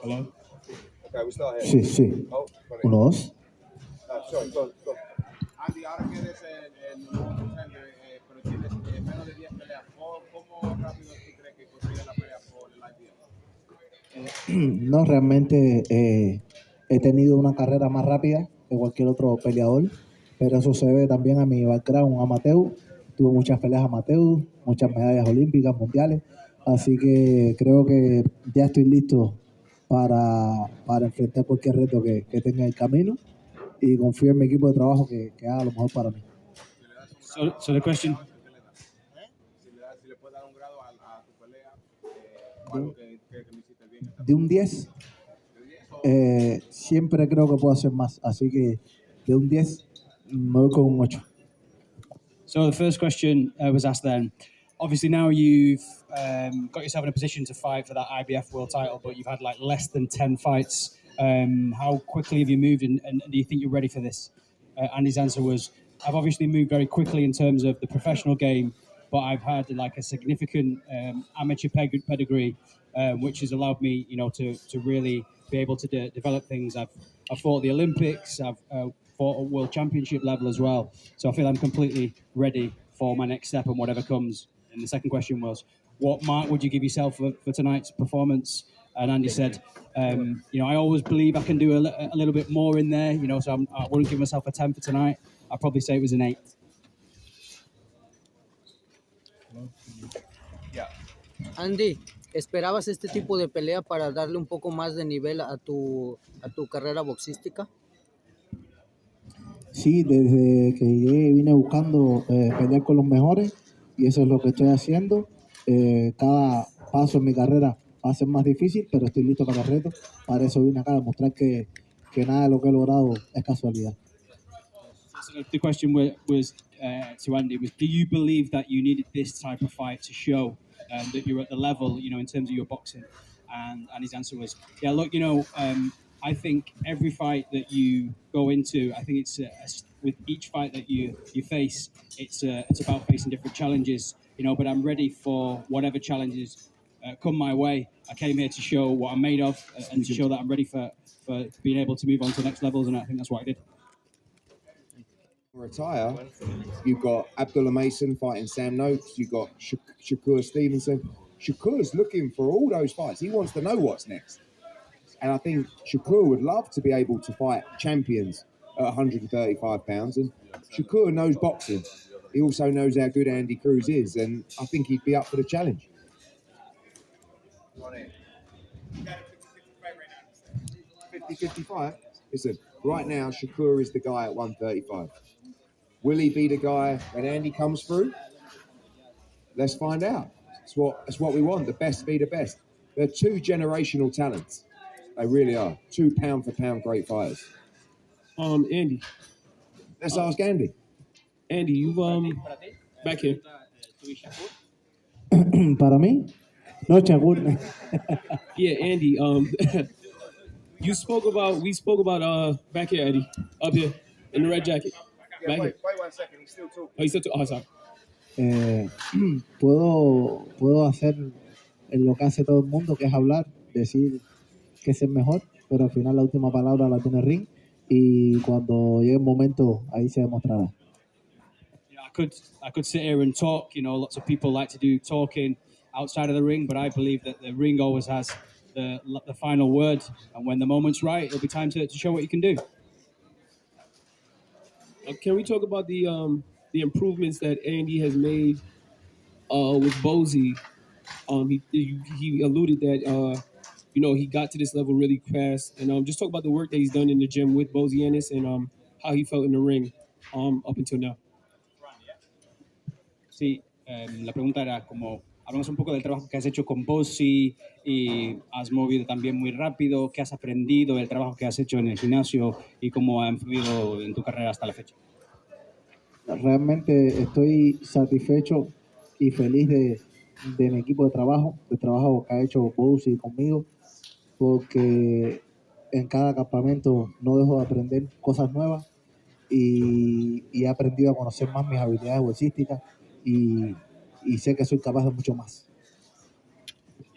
Hello? Okay, we start here. Sí, sí. Oh, sorry. 1, 2. Sorry, go. Andy, ahora que eres el nuevo contender, pero tienes menos de 10 peleas, ¿cómo rápido tú crees que consigues la pelea por el IBF? No, realmente he tenido una carrera más rápida que cualquier otro peleador, pero eso se debe también a mi background amateur. Tuve muchas peleas amateur, muchas medallas olímpicas, mundiales, así que creo que ya estoy listo para enfrentar cualquier reto que tenga en el camino y confío en mi equipo de trabajo que haga lo mejor para mí. So the question... Si le puedes dar un grado a tu pelea, algo que lo hiciste bien. De un 10, siempre creo que puedo hacer más, así que de un 10 me voy con un 8. So the first question was asked then. Obviously now you've got yourself in a position to fight for that IBF world title, but you've had like less than 10 fights. How quickly have you moved and do you think you're ready for this? Andy's answer was, I've obviously moved very quickly in terms of the professional game, but I've had like a significant amateur pedigree, which has allowed me, to really be able to develop things. I've fought the Olympics, I've fought at world championship level as well. So I feel I'm completely ready for my next step and whatever comes. And the second question was, what mark would you give yourself for tonight's performance? And Andy said, I always believe I can do a little bit more in there, so I wouldn't give myself a 10 for tonight. I'd probably say it was an 8. Yeah. Andy, ¿esperabas este tipo de pelea para darle un poco más de nivel a tu carrera boxística? Sí, desde que llegué vine buscando pelear con los mejores y eso es lo que estoy haciendo. Cada paso en mi carrera va a ser más difícil, pero estoy listo para el reto. Para eso vine acá a demostrar que nada de lo que he logrado es casualidad. So the question was to Andy was, do you believe that you needed this type of fight to show that you're at the level, in terms of your boxing? And his answer was, yeah, look, I think every fight that you go into, I think it's with each fight that you face, it's about facing different challenges, but I'm ready for whatever challenges come my way. I came here to show what I'm made of and to show that I'm ready for being able to move on to next levels, and I think that's what I did. Retire, you've got Abdullah Mason fighting Sam Noakes, you've got Shakur Stevenson. Shakur's looking for all those fights. He wants to know what's next. And I think Shakur would love to be able to fight champions at 135 pounds. And Shakur knows boxing. He also knows how good Andy Cruz is. And I think he'd be up for the challenge. 50-55? Listen, right now, Shakur is the guy at 135. Will he be the guy when Andy comes through? Let's find out. It's what we want. The best be the best. They're two generational talents. They really are. 2 pound-for-pound great fighters. Andy. Let's ask Andy. Andy, you've back here. Para mí, no, Shakur. Yeah, Andy. We spoke about back here, Eddie, up here in the red jacket. Yeah, wait 1 second. He's still talking. Oh, he's still talking. Oh, sorry. Puedo hacer lo que hace todo el mundo, que es hablar, decir que es el mejor, pero al final la última palabra la tiene Ring y cuando llegue el momento ahí se demostrará. I could sit here and talk, lots of people like to do talking outside of the ring, but I believe that the ring always has the final word, and when the moment's right, it'll be time to show what you can do. Can we talk about the improvements that Andy has made with Bozy? He alluded that he got to this level really fast, and just talk about the work that he's done in the gym with Bozy Ennis and how he felt in the ring up until now. Sí, la pregunta era como, hablamos un poco del trabajo que has hecho con Bozy y has movido también muy rápido, qué has aprendido del trabajo que has hecho en el gimnasio y cómo ha influido en tu carrera hasta la fecha. Realmente estoy satisfecho y feliz de mi equipo de trabajo, del trabajo que ha hecho Bozy conmigo, porque en cada campamento no dejo de aprender cosas nuevas y he aprendido a conocer más mis habilidades boxísticas y sé que soy capaz de mucho más.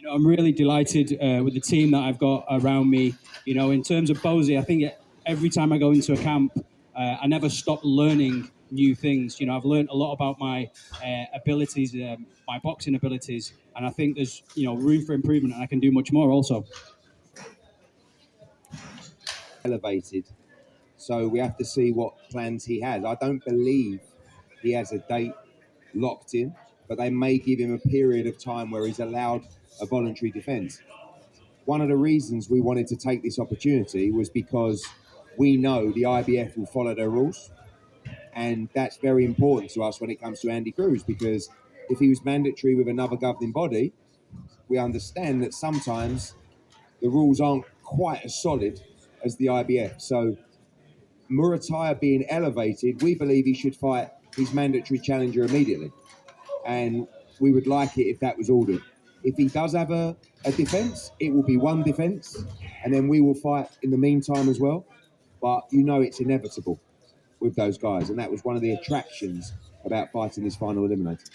I'm really delighted with the team that I've got around me. In terms of Bozy, I think every time I go into a camp, I never stop learning new things. I've learned a lot about my abilities, my boxing abilities, and I think there's room for improvement, and I can do much more also. Elevated, so we have to see what plans he has. I don't believe he has a date locked in, but they may give him a period of time where he's allowed a voluntary defence. One of the reasons we wanted to take this opportunity was because we know the IBF will follow their rules, and that's very important to us when it comes to Andy Cruz, because if he was mandatory with another governing body, we understand that sometimes the rules aren't quite as solid as the IBF. So Murataya being elevated, we believe he should fight his mandatory challenger immediately. And we would like it if that was ordered. If he does have a defence, it will be one defence, and then we will fight in the meantime as well. But it's inevitable with those guys, and that was one of the attractions about fighting this final eliminator.